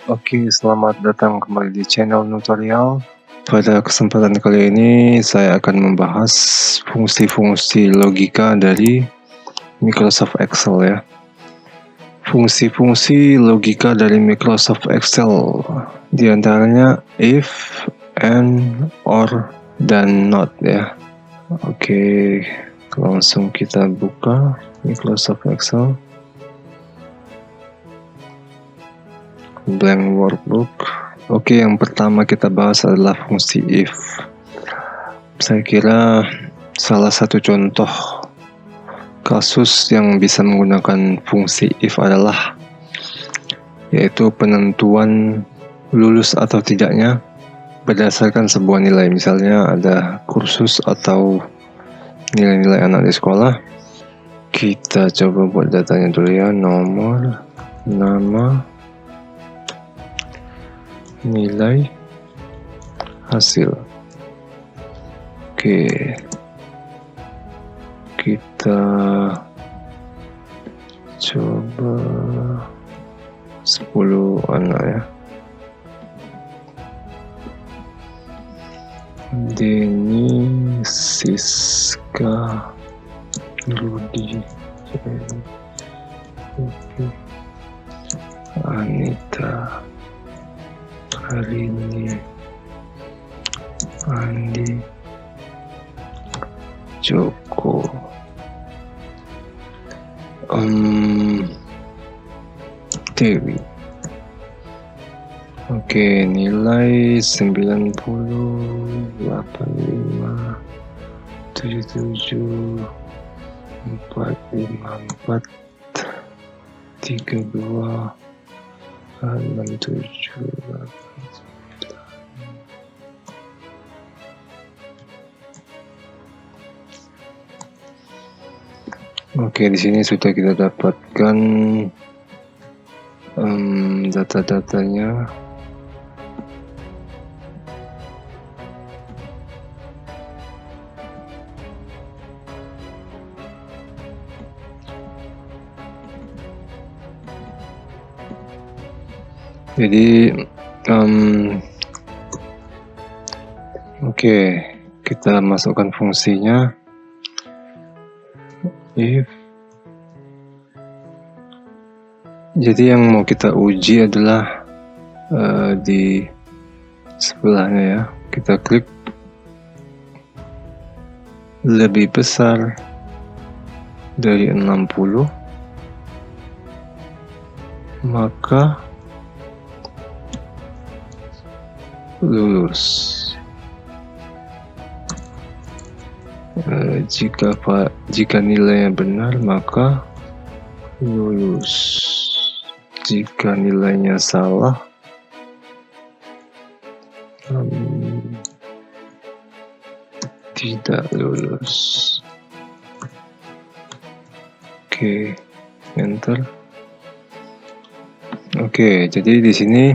Oke, selamat datang kembali di channel Nutorial. Pada kesempatan kali ini saya akan membahas fungsi-fungsi logika dari Microsoft Excel ya. Fungsi-fungsi logika dari Microsoft Excel diantaranya if, and, or, dan not ya. Oke, langsung kita buka Microsoft Excel. Blank workbook. Oke, yang pertama kita bahas adalah fungsi if. Saya kira salah satu contoh kasus yang bisa menggunakan fungsi if adalah yaitu penentuan lulus atau tidaknya berdasarkan sebuah nilai. Misalnya ada kursus atau nilai-nilai anak di sekolah. Kita coba buat datanya dulu ya. Nomor, nama, nilai, hasil. Oke, kita coba 10 anak ya. Denny, Siska, Rudi, Anita, Karini, Andi, Joko, Dewi. Oke, nilai 90, 85, 77, 454, 32, 67, 8. Oke, di sini sudah kita dapatkan data-datanya. Jadi, oke, kita masukkan fungsinya. If. Jadi yang mau kita uji adalah di sebelahnya ya. Kita klik lebih besar dari 60, maka lulus. Jika nilainya benar maka lulus. Jika nilainya salah tidak lulus. Oke, enter. Oke, jadi di sini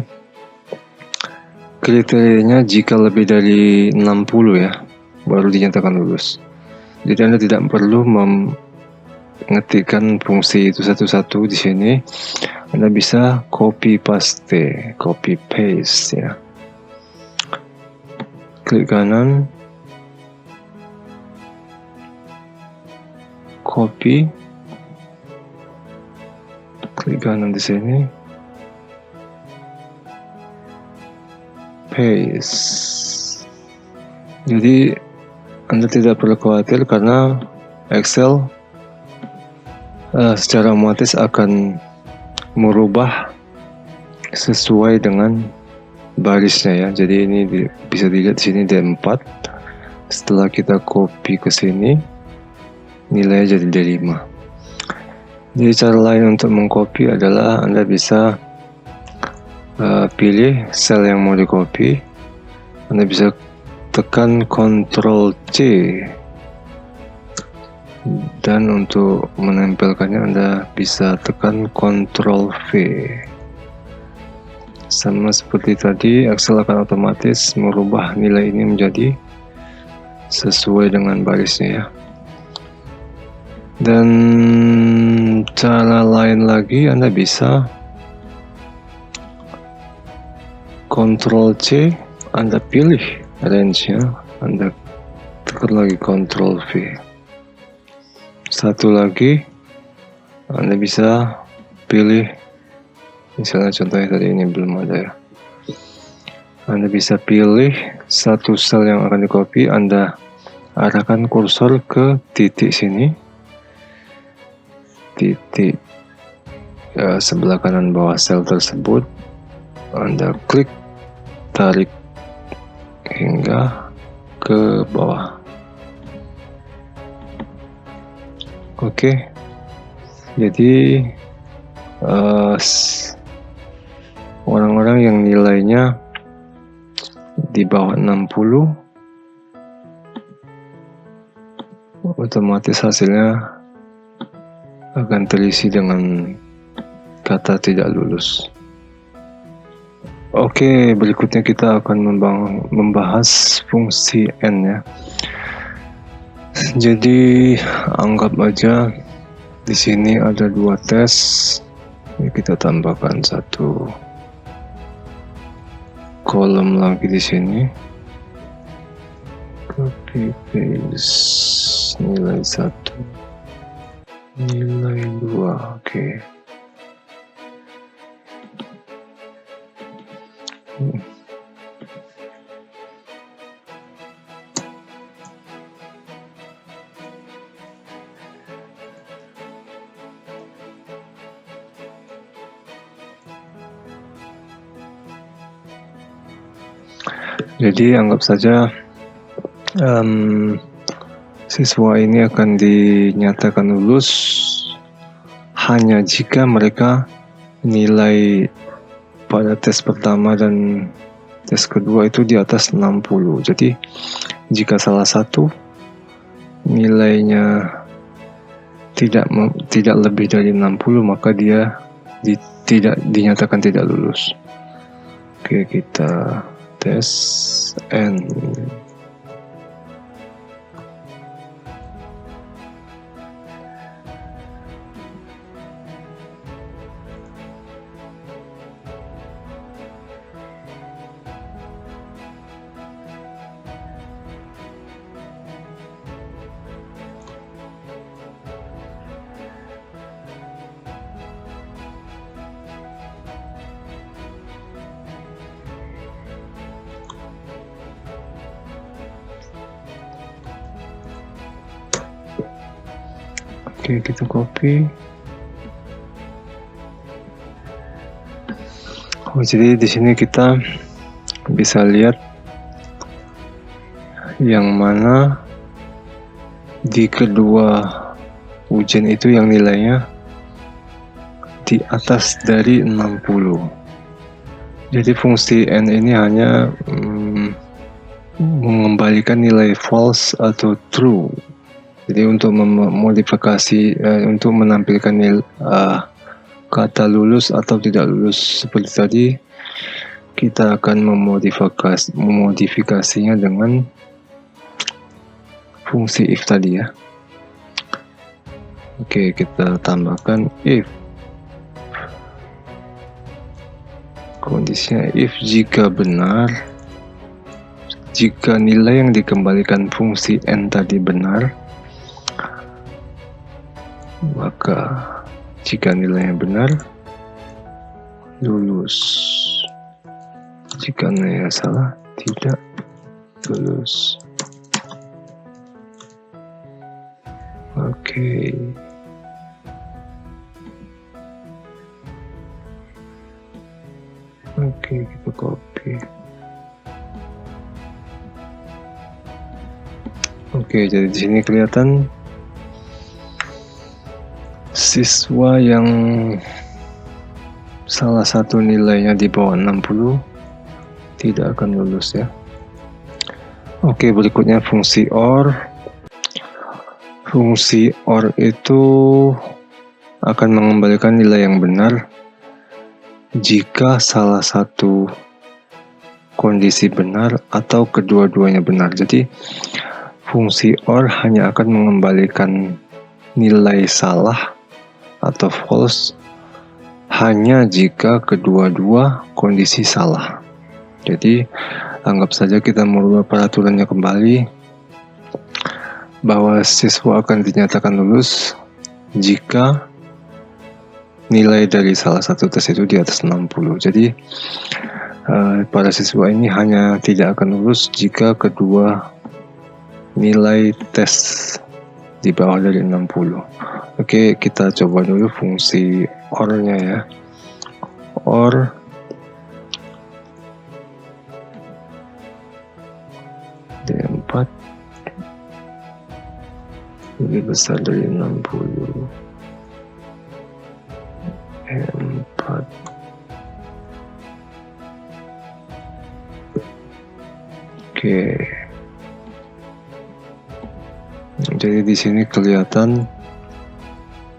kriterianya jika lebih dari 60 ya, baru dinyatakan lulus. Jadi Anda tidak perlu mengetikkan fungsi itu satu-satu di sini. Anda bisa copy paste ya. Klik kanan, copy, klik kanan di sini, paste. Jadi Anda tidak perlu khawatir karena Excel secara otomatis akan merubah sesuai dengan barisnya ya. Jadi ini bisa dilihat di sini D4. Setelah kita copy ke sini, nilainya jadi D5. Jadi cara lain untuk mengcopy adalah Anda bisa pilih sel yang mau di copy. Anda bisa tekan Ctrl C, dan untuk menempelkannya Anda bisa tekan Ctrl V. Sama seperti tadi, Excel akan otomatis merubah nilai ini menjadi sesuai dengan barisnya ya. Dan cara lain lagi, Anda bisa Ctrl C, Anda pilih range-nya, Anda tekan lagi Ctrl V. Satu lagi, Anda bisa pilih, misalnya contohnya tadi ini belum ada ya. Anda bisa pilih satu sel yang akan di copy, Anda arahkan kursor ke titik sini, titik sebelah kanan bawah sel tersebut. Anda klik, tarik hingga ke bawah. Oke, jadi orang-orang yang nilainya di bawah 60 otomatis hasilnya akan terisi dengan kata tidak lulus. Oke, berikutnya kita akan membahas fungsi N ya. Jadi anggap aja di sini ada dua tes. Ini kita tambahkan satu kolom lagi di sini. Copy paste nilai 1, nilai 2. Oke. Jadi anggap saja siswa ini akan dinyatakan lulus hanya jika mereka nilai pada tes pertama dan tes kedua itu di atas 60. Jadi jika salah satu nilainya tidak lebih dari 60, maka dia tidak dinyatakan tidak lulus. Oke, kita tes N. Oke, kita copy. Jadi di sini kita bisa lihat yang mana di kedua ujian itu yang nilainya di atas dari 60. Jadi fungsi N ini hanya mengembalikan nilai false atau true. Jadi untuk memodifikasi, untuk menampilkan kata lulus atau tidak lulus seperti tadi, kita akan memodifikasinya dengan fungsi if tadi ya. Oke, kita tambahkan if. Kondisinya if jika benar, jika nilai yang dikembalikan fungsi N tadi benar, maka jika nilainya benar, lulus. Jika nilainya salah, tidak lulus. Oke. Oke, kita copy. Oke, jadi di sini kelihatan siswa yang salah satu nilainya di bawah 60 tidak akan lulus ya. Oke, berikutnya fungsi OR. Fungsi OR itu akan mengembalikan nilai yang benar jika salah satu kondisi benar atau kedua-duanya benar. Jadi fungsi OR hanya akan mengembalikan nilai salah atau false hanya jika kedua-dua kondisi salah. Jadi anggap saja kita merubah peraturannya kembali bahwa siswa akan dinyatakan lulus jika nilai dari salah satu tes itu di atas 60. Jadi para siswa ini hanya tidak akan lulus jika kedua nilai tes di bawah dari 60. Oke, kita coba dulu fungsi OR-nya ya. OR D4 lebih besar dari 60. E4 oke. Jadi di sini kelihatan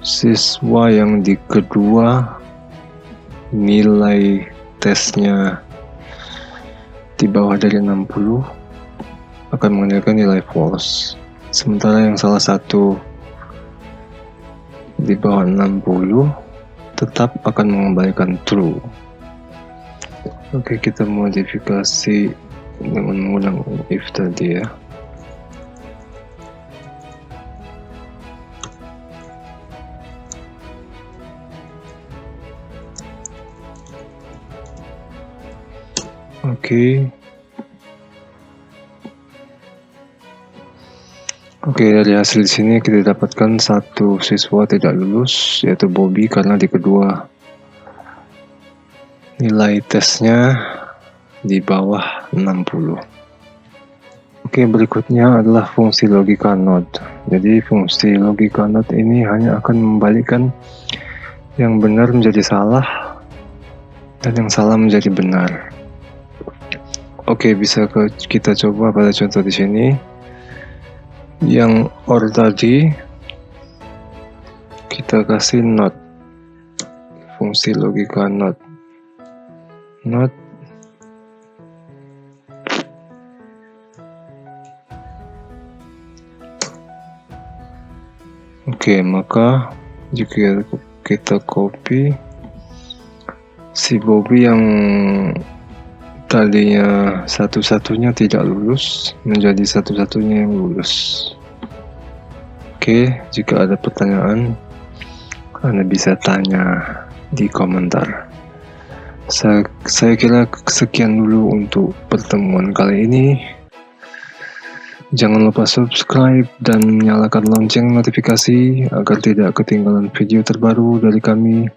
siswa yang di kedua nilai tesnya di bawah dari 60 akan menghasilkan nilai false. Sementara yang salah satu di bawah 60 tetap akan mengembalikan true. Oke, kita modifikasi dengan menggunakan if tadi ya. Oke, dari hasil sini kita dapatkan satu siswa tidak lulus, yaitu Bobby, karena di kedua nilai tesnya di bawah 60. Oke, berikutnya adalah fungsi logika NOT. Jadi fungsi logika NOT ini hanya akan membalikan yang benar menjadi salah dan yang salah menjadi benar. Oke, bisa kita coba pada contoh di sini. Yang OR tadi kita kasih NOT, fungsi logika NOT. Oke, maka jika kita copy si Bobby yang tadinya satu-satunya tidak lulus menjadi satu-satunya yang lulus. Oke, jika ada pertanyaan Anda bisa tanya di komentar. Saya kira sekian dulu untuk pertemuan kali ini. Jangan lupa subscribe dan nyalakan lonceng notifikasi agar tidak ketinggalan video terbaru dari kami.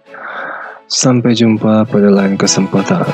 Sampai jumpa pada lain kesempatan.